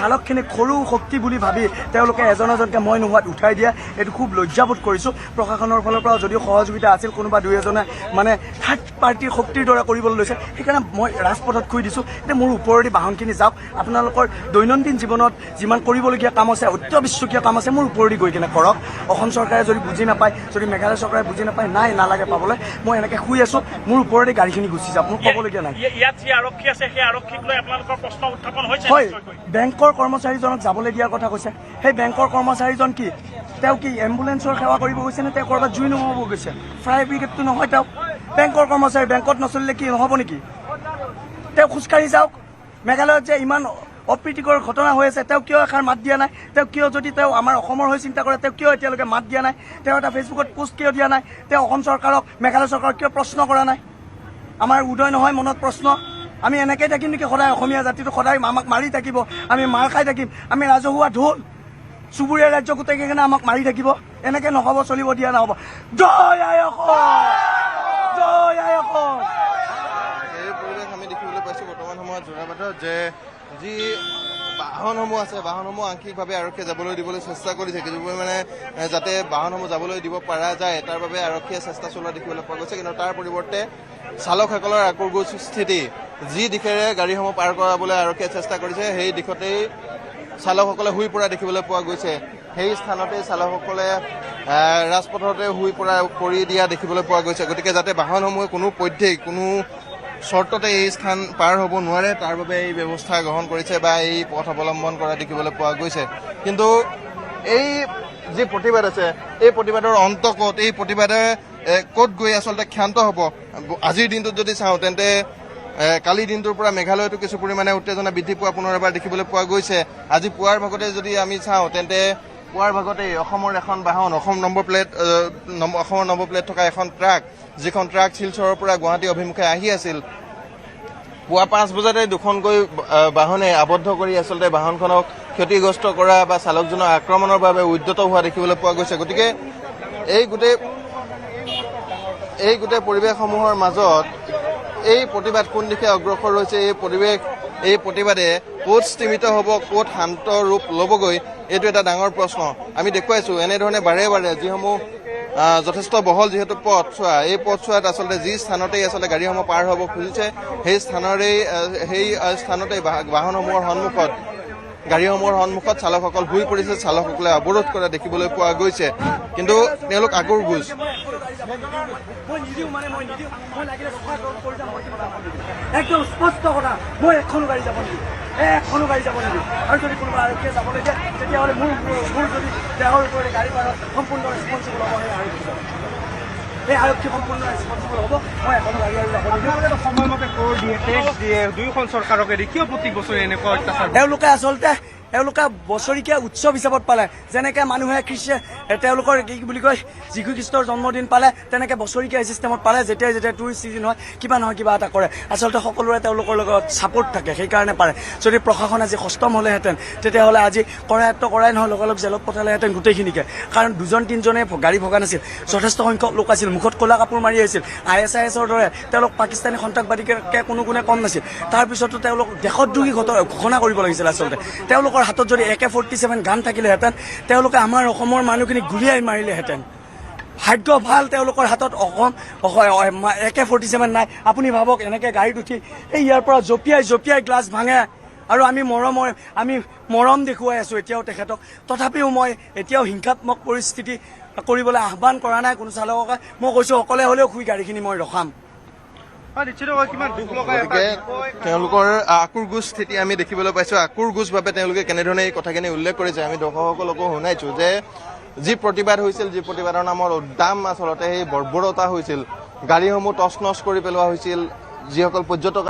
চালকখিনিক সৰু শক্তি বুলি ভাবি তেওঁলোকে এজন এজনকৈ মই নোহোৱাত উঠাই দিয়া এইটো খুব লজ্জাবোধ কৰিছোঁ। প্ৰশাসনৰ ফালৰ পৰা যদিও সহযোগিতা আছিল, কোনোবা দুই এজনে মানে থাৰ্ড পাৰ্টিৰ শক্তিৰ দৰে কৰিবলৈ লৈছে, সেইকাৰণে মই ৰাজপথত খুই দিছোঁ যে মোৰ ওপৰেদি বাহনখিনি যাওক, আপোনালোকৰ দৈনন্দিন জীৱনত যিমান কৰিবলগীয়া কাম আছে, অত্যাৱশ্যকীয় কাম আছে, মোৰ ওপৰেদি গৈ কিনে কৰক। অসম চৰকাৰে যদি বুজি নাপায়, যদি মেঘালয় চৰকাৰে বুজি নাপায়, নাই নালাগে পাবলৈ, মই এনেকৈ শুই আছোঁ, মোৰ ওপৰেদি গাড়ীখিনি গুচি যাওক, মোৰ ক'বলগীয়া নাই। ইয়াত যি আৰক্ষী আছে সেই আৰক্ষীক লৈ আপোনালোকৰ প্ৰশ্ন উত্থাপন হৈছে। হয়, বেংকৰ কৰ্মচাৰীজনক যাবলৈ দিয়াৰ কথা কৈছে। সেই বেংকৰ কৰ্মচাৰীজন কি তেওঁ কি এম্বুলেন্সৰ সেৱা কৰিব গৈছে নে তেওঁ ক'ৰবাত জুই নুমাব গৈছে? ফায়াৰ ব্ৰিগেডটো নহয়, তেওঁ বেংকৰ কৰ্মচাৰী, বেংকত নচলিলে কি নহ'ব নেকি? তেওঁ খোজকাঢ়ি যাওক। মেঘালয়ত যে ইমান অপ্ৰীতিকৰ ঘটনা হৈ আছে, তেওঁ কিয় এষাৰ মাত দিয়া নাই? তেওঁ কিয়, যদি তেওঁ আমাৰ অসমৰ হৈ চিন্তা কৰে, তেওঁ কিয় এতিয়ালৈকে মাত দিয়া নাই? তেওঁ এটা ফেচবুকত পোষ্ট কিয় দিয়া নাই? তেওঁ অসম চৰকাৰক, মেঘালয় চৰকাৰক কিয় প্ৰশ্ন কৰা নাই? আমাৰ উদয় নহয় মনত প্ৰশ্ন? আমি এনেকৈ থাকিম নেকি সদায়? অসমীয়া জাতিটো সদায় আমাক মাৰি থাকিব, আমি মাৰ খাই থাকিম, আমি ৰাজহুৱা ঢোল, চুবুৰীয়া ৰাজ্য গোটেইকেইজনে আমাক মাৰি থাকিব? এনেকৈ নহ'ব, চলিব দিয়া নহ'ব। জয় আই অসম, জয় আই অসম। এই পৰিৱেশ আমি দেখিবলৈ পাইছোঁ বৰ্তমান সময়ত যোৰাবাটত, যে যি বাহনসমূহ আছে, বাহনসমূহ আংশিকভাৱে আৰক্ষীয়ে যাবলৈ দিবলৈ চেষ্টা কৰিছে, কিছু পৰিমাণে যাতে বাহনসমূহ যাবলৈ দিব পৰা যায় তাৰ বাবে আৰক্ষীয়ে চেষ্টা চলোৱা দেখিবলৈ পোৱা গৈছে। কিন্তু তাৰ পৰিৱৰ্তে চালকসকলৰ আক্ৰোশ স্থিতি, যি দিশেৰে গাড়ীসমূহ পাৰ কৰাবলৈ আৰক্ষীয়ে চেষ্টা কৰিছে, সেই দিশতেই চালকসকলে শুই পৰা দেখিবলৈ পোৱা গৈছে। সেই স্থানতেই চালকসকলে ৰাজপথতে শুই পৰি দিয়া দেখিবলৈ পোৱা গৈছে। গতিকে যাতে বাহনসমূহে কোনো পধ্যেই, কোনো চৰ্ততে এই স্থান পাৰ হ'ব নোৱাৰে, তাৰ বাবে এই ব্যৱস্থা গ্ৰহণ কৰিছে বা এই পথ অৱলম্বন কৰা দেখিবলৈ পোৱা গৈছে। কিন্তু এই যি প্ৰতিবাদ আছে, এই প্ৰতিবাদৰ অন্ত ক'ত? এই প্ৰতিবাদে ক'ত গৈ আচলতে ক্ষান্ত হ'ব? আজিৰ দিনটোত যদি চাওঁ তেন্তে কালিৰ দিনটোৰ পৰা মেঘালয়তো কিছু পৰিমাণে উত্তেজনা বৃদ্ধি পোৱা পুনৰ এবাৰ দেখিবলৈ পোৱা গৈছে। আজি পুৱাৰ ভাগতে যদি আমি চাওঁ তেন্তে পুৱাৰ ভাগতেই অসমৰ এখন বাহন, অসমৰ নম্বৰ প্লেট থকা এখন ট্ৰাক, যিখন ট্ৰাক শিলচৰৰ পৰা গুৱাহাটী অভিমুখে আহি আছিল, পুৱা 5 বজাতে দুখনকৈ বাহনে আবদ্ধ কৰি আচলতে বাহনখনক ক্ষতিগ্ৰস্ত কৰা বা চালকজনৰ আক্ৰমণৰ বাবে উদ্যত হোৱা দেখিবলৈ পোৱা গৈছে। গতিকে এই গোটেই পৰিৱেশসমূহৰ মাজত এই প্ৰতিবাদ কোন দিশে অগ্ৰসৰ হৈছে, এই প্ৰতিবাদে ক'ত স্তীমিত হ'ব, ক'ত শান্ত ৰূপ ল'বগৈ, এইটো এটা ডাঙৰ প্ৰশ্ন। আমি দেখুৱাইছোঁ এনেধৰণে বাৰে বাৰে যিসমূহ যথেষ্ট বহল যিহেতু পথছোৱা, এই পথছোৱাত আচলতে যি স্থানতেই আচলতে গাড়ীসমূহ পাৰ হ'ব খুজিছে, সেই স্থানতেই বাহনসমূহৰ সন্মুখত, গাড়ীসমূহৰ সন্মুখত চালকসকল শুই পৰিছে, চালকসকলে অৱৰোধ কৰা দেখিবলৈ পোৱা গৈছে। কিন্তু তেওঁলোক আক্ৰোশ। একদম স্পষ্ট কথা, মই এখনো গাড়ী যাব নেকি, আৰু যদি কোনোবা আৰক্ষীয়ে যাবলৈ দিয়ে তেতিয়াহ'লে মোৰ যদি দেহৰ ওপৰতে গাড়ী পাৰ সম্পূৰ্ণ ৰেচপনচিবল হ'ব। সেই আৰক্ষী সম্পূৰ্ণ ৰেচপনচিবল হ'ব। মই এখনো গাড়ী আৰু যাব নিদিওঁ। সময়মতে কৰ দিয়ে, টেক্স দিয়ে, দুয়োখন চৰকাৰকে দিয়ে, কিয় প্ৰতি বছৰে এনেকুৱা অত্যাচাৰ? তেওঁলোকে বছৰিকীয়া উৎসৱ হিচাপত পালে, যেনেকৈ মানুহে তেওঁলোকৰ কি বুলি কয় যীশু খ্ৰীষ্টৰ জন্মদিন পালে, তেনেকৈ বছৰিকীয়া চিষ্টেমত পালে। যেতিয়াই টুৰিষ্ট চিজন হয়, কিবা নহয় কিবা এটা কৰে। আচলতে সকলোৰে তেওঁলোকৰ লগত ছাপোৰ্ট থাকে, সেইকাৰণে পাৰে। যদি প্ৰশাসন আজি সষ্টম হ'লেহেঁতেন, তেতিয়াহ'লে আজি কৰায়ত্ব কৰাই নহয়, লগালগ জেলত পঠালেহেঁতেন গোটেইখিনিকে। কাৰণ 2-3জনে গাড়ী ভগা নাছিল, যথেষ্ট সংখ্যক লোক আছিল, মুখত ক'লা কাপোৰ মাৰি আহিছিল। ISISৰ দৰে তেওঁলোক পাকিস্তানী সন্ত্ৰাসবাদীকে কোনো গুণে কম নাছিল। তাৰপিছতো তেওঁলোক দেশদ্ৰোহী ঘোষণা কৰিব লাগিছিল। আচলতে তেওঁলোকৰ হাতত যদি AK-47 গান থাকিলেহেঁতেন, তেওঁলোকে আমাৰ অসমৰ মানুহখিনিক গুলিয়াই মাৰিলেহেঁতেন। ভাগ্য ভাল তেওঁলোকৰ হাতত AK-47 নাই। আপুনি ভাবক, এনেকৈ গাড়ীত উঠি ইয়াৰ পৰা জঁপিয়াই গ্লাছ ভাঙে, আৰু আমি মৰম দেখুৱাই আছোঁ এতিয়াও তেখেতক। তথাপিও মই এতিয়াও হিংসাত্মক পৰিস্থিতি কৰিবলৈ আহ্বান কৰা নাই কোনো চালককে। মই কৈছোঁ অকলে হ'লেও শুই গাড়ীখিনি মই ৰখাম। গতিকে তেওঁলোকৰ আক্ৰোশ স্থিতি আমি দেখিবলৈ পাইছোঁ। আক্ৰোশভাৱে তেওঁলোকে কেনেধৰণে এই কথাখিনি উল্লেখ কৰিছে আমি দৰ্শকসকলকো শুনাইছোঁ, যে যি প্ৰতিবাদ হৈছিল, যি প্ৰতিবাদৰ নামত উদ্দাম আচলতে সেই বৰ্বৰতা হৈছিল, গাড়ীসমূহ তছনছ কৰি পেলোৱা হৈছিল, যিসকল পৰ্যটক